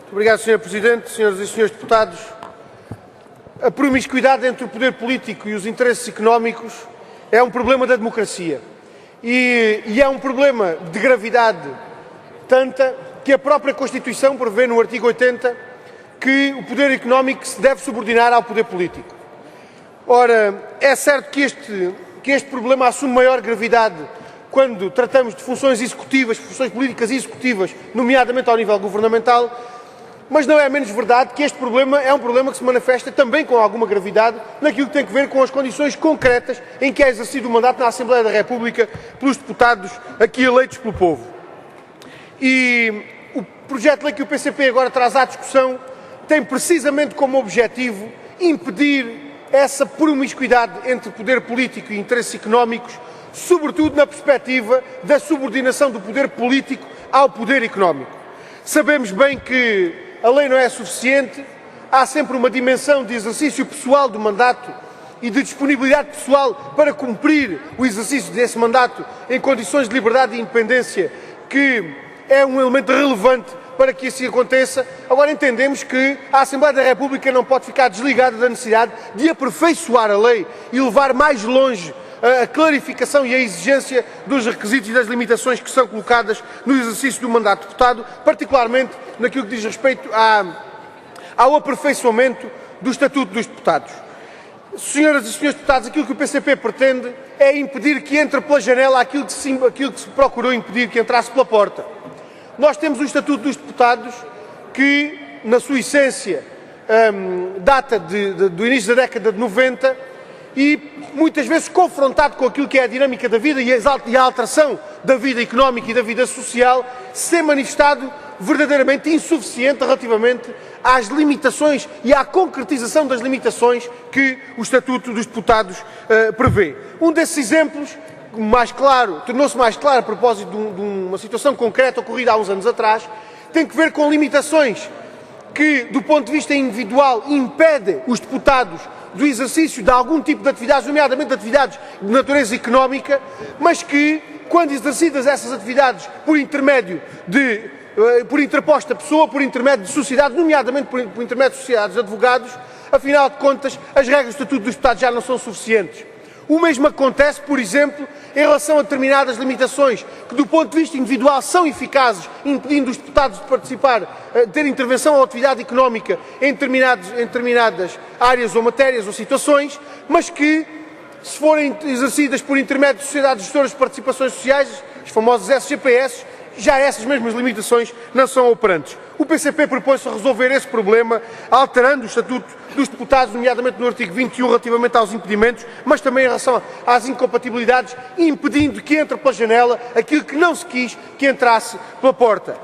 Muito obrigado, Sr. Presidente, senhoras e senhores deputados. A promiscuidade entre o poder político e os interesses económicos é um problema da democracia e é um problema de gravidade tanta que a própria Constituição prevê no artigo 80 que o poder económico se deve subordinar ao poder político. Ora, é certo que este problema assume maior gravidade quando tratamos de funções executivas, funções políticas executivas, nomeadamente ao nível governamental, mas não é menos verdade que este problema é um problema que se manifesta também com alguma gravidade naquilo que tem a ver com as condições concretas em que é exercido o mandato na Assembleia da República pelos deputados aqui eleitos pelo povo. E o projeto de lei que o PCP agora traz à discussão tem precisamente como objetivo impedir essa promiscuidade entre poder político e interesses económicos, sobretudo na perspectiva da subordinação do poder político ao poder económico. Sabemos bem que a lei não é suficiente, há sempre uma dimensão de exercício pessoal do mandato e de disponibilidade pessoal para cumprir o exercício desse mandato em condições de liberdade e independência, que é um elemento relevante para que assim aconteça. Agora entendemos que a Assembleia da República não pode ficar desligada da necessidade de aperfeiçoar a lei e levar mais longe a clarificação e a exigência dos requisitos e das limitações que são colocadas no exercício do mandato de deputado, particularmente naquilo que diz respeito ao aperfeiçoamento do Estatuto dos Deputados. Senhoras e senhores deputados, aquilo que o PCP pretende é impedir que entre pela janela aquilo que se procurou impedir que entrasse pela porta. Nós temos o Estatuto dos Deputados que, na sua essência, data do início da década de 90 e muitas vezes confrontado com aquilo que é a dinâmica da vida e a alteração da vida económica e da vida social, se tem manifestado verdadeiramente insuficiente relativamente às limitações e à concretização das limitações que o Estatuto dos Deputados prevê. Um desses exemplos tornou-se mais claro a propósito de uma situação concreta ocorrida há uns anos atrás, tem que ver com limitações que, do ponto de vista individual, impedem os deputados do exercício de algum tipo de atividades, nomeadamente atividades de natureza económica, mas que, quando exercidas essas atividades por interposta pessoa, por intermédio de sociedade, nomeadamente por intermédio de sociedades de advogados, afinal de contas, as regras do Estatuto dos Deputados já não são suficientes. O mesmo acontece, por exemplo, em relação a determinadas limitações que, do ponto de vista individual, são eficazes, impedindo os deputados de participar, de ter intervenção ou atividade económica em determinadas áreas ou matérias ou situações, mas que, se forem exercidas por intermédio de sociedades gestoras de participações sociais, os famosos SGPS, já essas mesmas limitações não são operantes. O PCP propõe-se resolver esse problema alterando o Estatuto dos Deputados, nomeadamente no artigo 21, relativamente aos impedimentos, mas também em relação às incompatibilidades, impedindo que entre pela janela aquilo que não se quis que entrasse pela porta.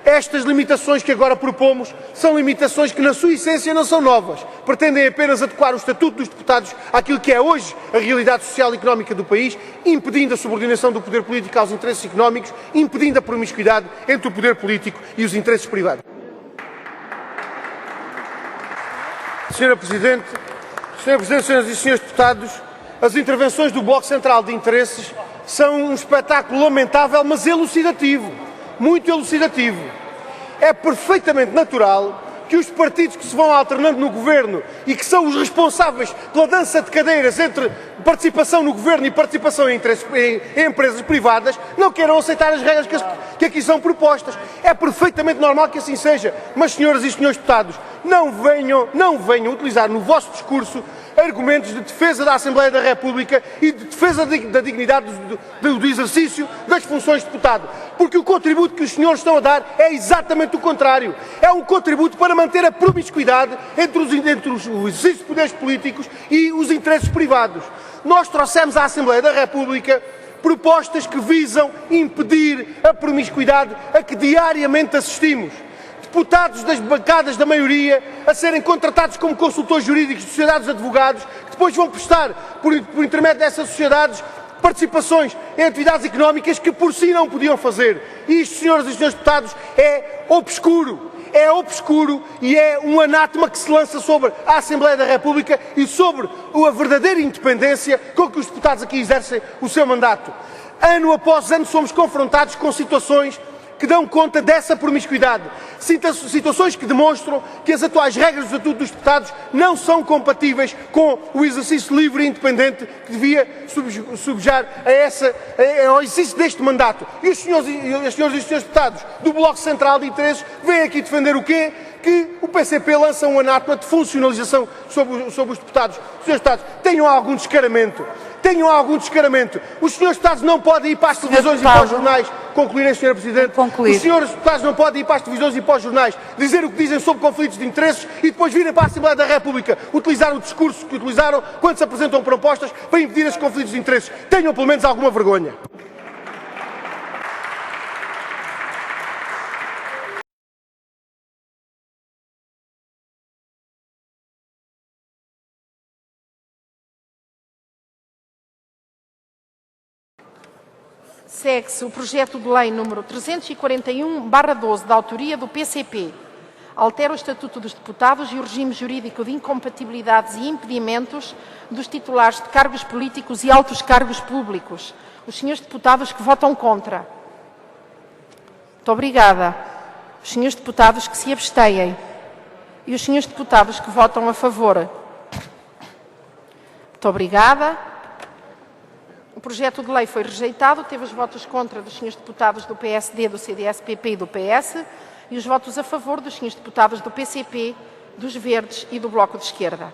Estas limitações que agora propomos são limitações que, na sua essência, não são novas. Pretendem apenas adequar o Estatuto dos Deputados àquilo que é hoje a realidade social e económica do país, impedindo a subordinação do poder político aos interesses económicos, impedindo a promiscuidade entre o poder político e os interesses privados. Senhora Presidente, senhoras e senhores deputados, as intervenções do Bloco Central de Interesses são um espetáculo lamentável, mas elucidativo. Muito elucidativo. É perfeitamente natural que os partidos que se vão alternando no governo e que são os responsáveis pela dança de cadeiras entre participação no governo e participação em empresas privadas não queiram aceitar as regras que aqui são propostas. É perfeitamente normal que assim seja. Mas, senhoras e senhores deputados, não venham utilizar no vosso discurso argumentos de defesa da Assembleia da República e de defesa da dignidade do exercício das funções de deputado. Porque o contributo que os senhores estão a dar é exatamente o contrário. É um contributo para manter a promiscuidade entre o exercício de poderes políticos e os interesses privados. Nós trouxemos à Assembleia da República propostas que visam impedir a promiscuidade a que diariamente assistimos. Deputados das bancadas da maioria a serem contratados como consultores jurídicos de sociedades de advogados, que depois vão prestar, por intermédio dessas sociedades, participações em atividades económicas que por si não podiam fazer. E isto, senhoras e senhores deputados, é obscuro e é um anátema que se lança sobre a Assembleia da República e sobre a verdadeira independência com que os deputados aqui exercem o seu mandato. Ano após ano somos confrontados com situações que dão conta dessa promiscuidade. Situações que demonstram que as atuais regras do Estatuto dos Deputados não são compatíveis com o exercício livre e independente que devia subjar ao exercício deste mandato. E os senhores e os senhores deputados do Bloco Central de Interesses vêm aqui defender o quê? Que o PCP lança um anátema de funcionalização sobre os deputados. Os senhores deputados, tenham algum descaramento. Tenham algum descaramento. Os senhores deputados não podem ir para as televisões e para os jornais. Concluírem, Sr. Presidente. Os senhores deputados não podem ir para as televisões e para os jornais dizer o que dizem sobre conflitos de interesses e depois virem para a Assembleia da República utilizar o discurso que utilizaram quando se apresentam propostas para impedir esses conflitos de interesses. Tenham pelo menos alguma vergonha. Segue-se o projeto de lei número 341/12, da autoria do PCP. Altera o Estatuto dos Deputados e o regime jurídico de incompatibilidades e impedimentos dos titulares de cargos políticos e altos cargos públicos. Os senhores deputados que votam contra. Muito obrigada. Os senhores deputados que se abstêm. E os senhores deputados que votam a favor. Muito obrigada. O projeto de lei foi rejeitado, teve os votos contra dos senhores deputados do PSD, do CDS-PP e do PS e os votos a favor dos senhores deputados do PCP, dos Verdes e do Bloco de Esquerda.